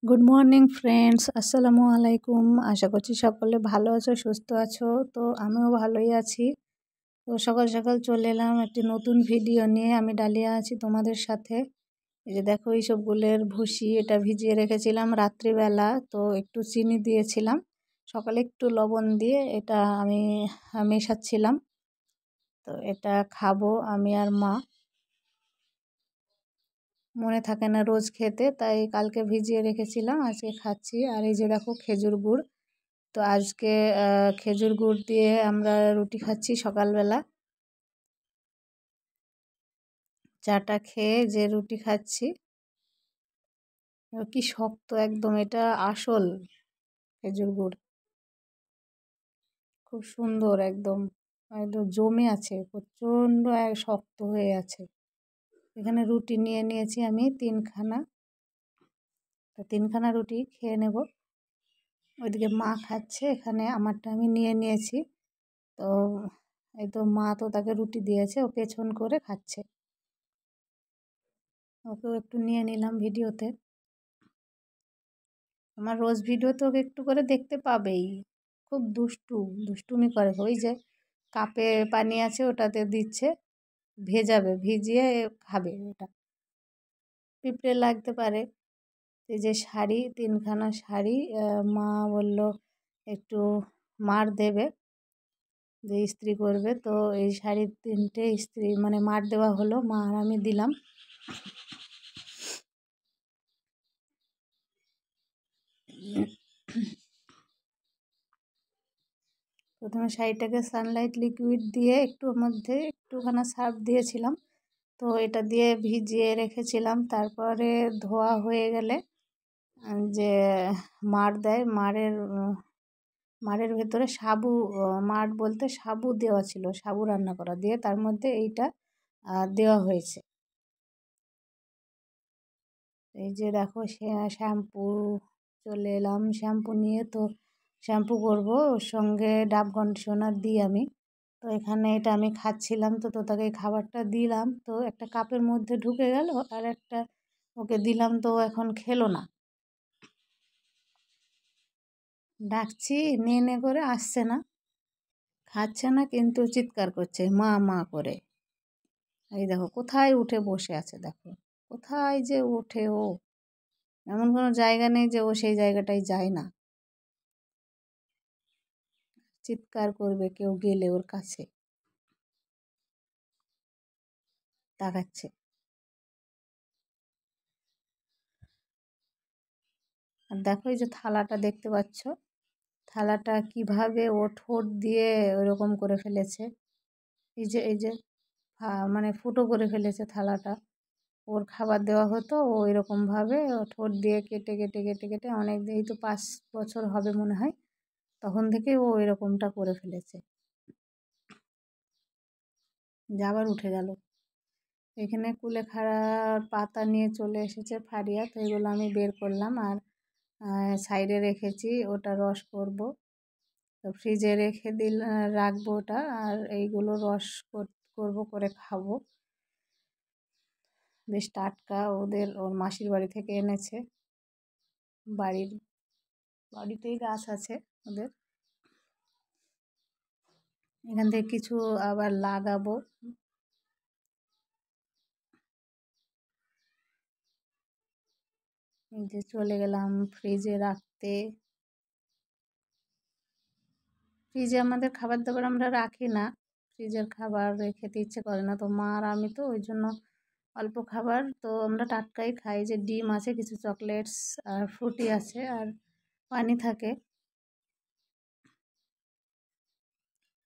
Good morning friends, আসসালামু আলাইকুম। আশা করছি সকলে ভালো আছো, সুস্থ আছো। তো আমিও ভালোই আছি। তো সকাল সকাল চলে এলাম একটি নতুন ভিডিও নিয়ে। আমি ডালিয়া আছি তোমাদের সাথে। এই যে দেখো, এইসবগুলোর ভুসি এটা ভিজিয়ে রেখেছিলাম রাত্রিবেলা, তো একটু চিনি দিয়েছিলাম, সকালে একটু লবণ দিয়ে এটা আমি মেশাচ্ছিলাম। তো এটা খাবো আমি আর মা। মনে থাকে না রোজ খেতে, তাই কালকে ভিজিয়ে রেখেছিলাম, আজকে খাচ্ছি। আর এই যে দেখো খেজুর গুড়, তো আজকে খেজুর গুড় দিয়ে আমরা রুটি খাচ্ছি সকালবেলা। চাটা খেয়ে যে রুটি খাচ্ছি, কি শক্ত একদম, এটা আসল খেজুর গুড়, খুব সুন্দর একদম, একদম জমে আছে, প্রচণ্ড শক্ত হয়ে আছে। এখানে রুটি নিয়ে নিয়েছি আমি 3খানা, তো 3খানা রুটি খেয়ে নেব। ওইদিকে মা খাচ্ছে, এখানে আমারটা আমি নিয়ে নিয়েছি। তো এই তো মা তো তাকে রুটি দিয়েছে, ও পেছন করে খাচ্ছে, ওকেও একটু নিয়ে নিলাম ভিডিওতে। আমার রোজ ভিডিওতে ওকে একটু করে দেখতে পাবেই, খুব দুষ্টুমি করে। ওই যে কাপে পানি আছে ওটাতে দিচ্ছে, ভেজাবে, ভিজিয়ে খাবে ওটা। পিঁপড়ে লাগতে পারে। এই যে শাড়ি, 3খানা শাড়ি মা বলল একটু মার দেবে, যে ইস্ত্রি করবে। তো এই শাড়ি 3টে ইস্ত্রি মানে মার দেওয়া হলো, মা আর আমি দিলাম। প্রথমে শাড়িটাকে সানলাইট লিকুইড দিয়ে একটু মধ্যে একটুখানা সার্ফ দিয়েছিলাম, তো এটা দিয়ে ভিজিয়ে রেখেছিলাম। তারপরে ধোয়া হয়ে গেলে যে মাড় দেয়, মাড়ের ভেতরে সাবু, মাড় বলতে সাবু দেওয়া ছিল, সাবু রান্না করা দিয়ে তার মধ্যে এইটা দেওয়া হয়েছে। এই যে দেখো শ্যাম্পু, চলে এলাম শ্যাম্পু নিয়ে। তো শ্যাম্পু করব, ওর সঙ্গে ডাব কন্ডিশনার দিই আমি। তো এখানে এটা আমি খাচ্ছিলাম, তো তাকে খাবারটা দিলাম, তো একটা কাপের মধ্যে ঢুকে গেল, আর একটা ওকে দিলাম, তো এখন খেলো না। ডাকছি নে নে করে, আসছে না, খাচ্ছে না, কিন্তু চিৎকার করছে মা মা করে। এই দেখো কোথায় উঠে বসে আছে, দেখো কোথায় যে ওঠে ও, এমন কোনো জায়গা নেই যে ও সেই জায়গাটায় যায় না। চিৎকার করবে কেউ গেলে ওর কাছে, তাকাচ্ছে। আর দেখো এই যে থালাটা দেখতে পাচ্ছ, থালাটা কিভাবে ও ঠোঁট দিয়ে ওরকম করে ফেলেছে। এই যে মানে ফুটো করে ফেলেছে থালাটা। ওর খাবার দেওয়া হতো, ও এরকমভাবে ঠোঁট দিয়ে কেটে কেটে কেটে কেটে অনেক, এই তো 5 বছর হবে মনে হয়, তখন থেকে ও এরকমটা করে ফেলেছে। যে আবার উঠে গেল। এখানে কুলেখাড়ার পাতা নিয়ে চলে এসেছে ফারিয়া, তো এগুলো আমি বের করলাম আর সাইডে রেখেছি, ওটা রস করব। তো ফ্রিজে রেখে রাখবো ওটা, আর এইগুলো রস করব, করে খাবো। বেশ টাটকা, ওর মাসির বাড়ি থেকে এনেছে, বাড়িতেই গাছ আছে ওদের। এখান থেকে কিছু আবার লাগাবো। এই যে চলে গেলাম ফ্রিজে রাখতে। ফ্রিজে আমাদের খাবার দাবার আমরা রাখি না, ফ্রিজের খাবার খেতে ইচ্ছে করে না, তো মা আর আমি তো ওই জন্য অল্প খাবার তো আমরা টাটকাই খাই। যে ডিম আছে, কিছু চকলেটস আর ফ্রুটি আছে, আর পানি থাকে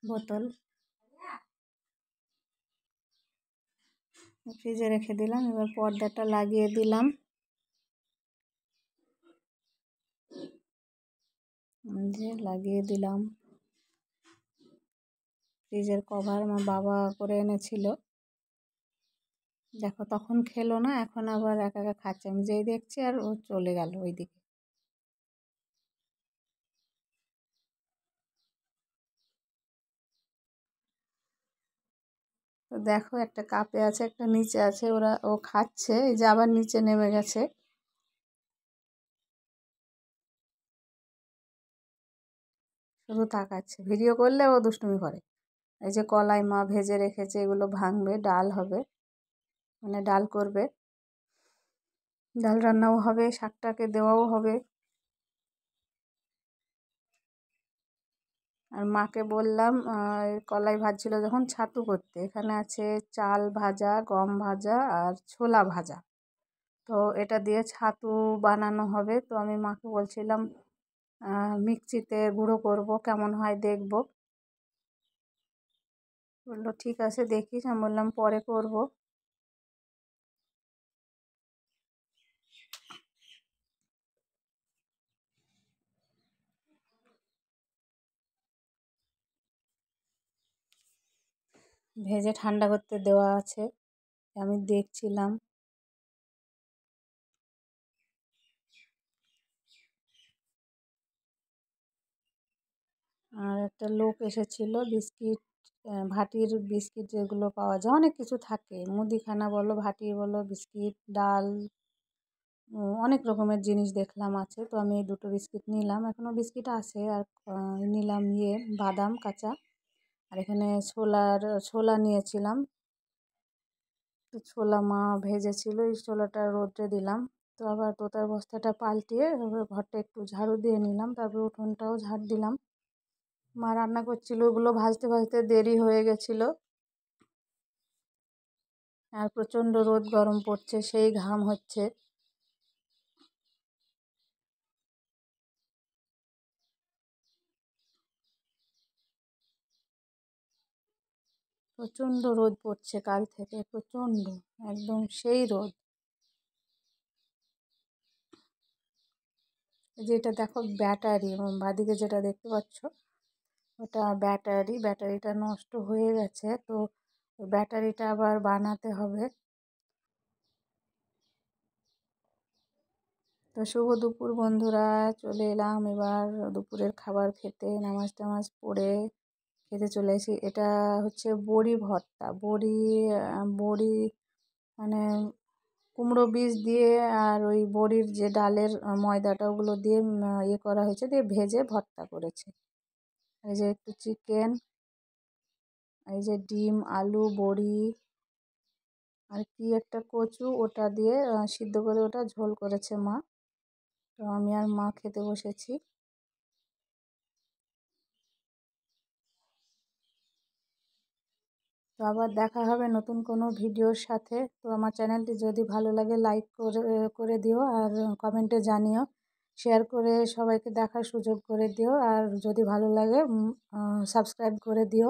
বোতল, ফ্রিজে রেখে দিলাম। এবার পর্দাটা লাগিয়ে দিলাম, যে লাগিয়ে দিলাম। ফ্রিজের কভার আমার বাবা করে এনেছিল। দেখো তখন খেলো না, এখন আবার একা একা খাচ্ছে, আমি যেই দেখছি আর ও চলে গেল ওইদিকে। তো দেখো একটা কাপে আছে, একটা নিচে আছে, ও খাচ্ছে, এই যে আবার নিচে নেমে গেছে। শুধু তাকাচ্ছে, ভিডিও করলে ও দুষ্টুমি করে। এই যে কলাই মা ভেজে রেখেছে, এগুলো ভাঙবে, ডাল হবে, মানে ডাল করবে, ডাল রান্নাও হবে, শাকটাকে দেওয়াও হবে। আর মাকে বললাম কলাই ভাজছিল যখন ছাতু করতে। এখানে আছে চাল ভাজা, গম ভাজা আর ছোলা ভাজা। তো এটা দিয়ে ছাতু বানানো হবে। তো আমি মাকে বলছিলাম মিক্সিতে গুঁড়ো করব, কেমন হয় দেখব। বললো ঠিক আছে দেখিস। আমি বললাম পরে করব। ভেজে ঠান্ডা করতে দেওয়া আছে, আমি দেখছিলাম। আর একটা লোক এসেছিল, বিস্কিট, ভাটির বিস্কিট যেগুলো পাওয়া যায়, অনেক কিছু থাকে, মুদিখানা বলো, ভাটি বলো, বিস্কিট, ডাল, অনেক রকমের জিনিস দেখলাম আছে। তো আমি এই দুটো বিস্কিট নিলাম, এখনও বিস্কিট আছে। আর নিলাম বাদাম কাঁচা। আর এখানে ছোলা নিয়েছিলাম। তো ছোলা মা ভেজেছিল, এই ছোলাটা রোদে দিলাম। তো আবার তোতার বস্তাটা পাল্টিয়ে ঘরটা একটু ঝাড়ু দিয়ে নিলাম, তারপর উঠোনটাও ঝাড় দিলাম। মা রান্না করছিল, ওগুলো ভাজতে ভাজতে দেরি হয়ে গেছিলো। আর প্রচণ্ড রোদ গরম পড়ছে, সেই ঘাম হচ্ছে। প্রচণ্ড রোদ পড়ছে কাল থেকে, প্রচণ্ড, একদম সেই রোদ। যেটা দেখো ব্যাটারি, বাঁদিকে যেটা দেখতে পাচ্ছ ওটা ব্যাটারিটা নষ্ট হয়ে গেছে। তো ব্যাটারিটা আবার বানাতে হবে। তো শুভ দুপুর বন্ধুরা, চলে এলাম এবার দুপুরের খাবার খেতে। নামাজ টামাজ পড়ে খেতে চলে এসেছি। এটা হচ্ছে বড়ি ভর্তা, বড়ি মানে কুমড়ো বীজ দিয়ে আর ওই বড়ির যে ডালের ময়দাটা, ওগুলো দিয়ে ইয়ে করা হয়েছে, দিয়ে ভেজে ভর্তা করেছে। এই যে একটু চিকেন, এই যে ডিম, আলু, বড়ি আর কি একটা কচু, ওটা দিয়ে সিদ্ধ করে ওটা ঝোল করেছে মা। তো আমি আর মা খেতে বসেছি। তো আবার দেখা হবে নতুন কোনো ভিডিওর সাথে। তো আমার চ্যানেলটি যদি ভালো লাগে লাইক করে দিও, আর কমেন্টে জানিও, শেয়ার করে সবাইকে দেখার সুযোগ করে দিও, আর যদি ভালো লাগে সাবস্ক্রাইব করে দিও।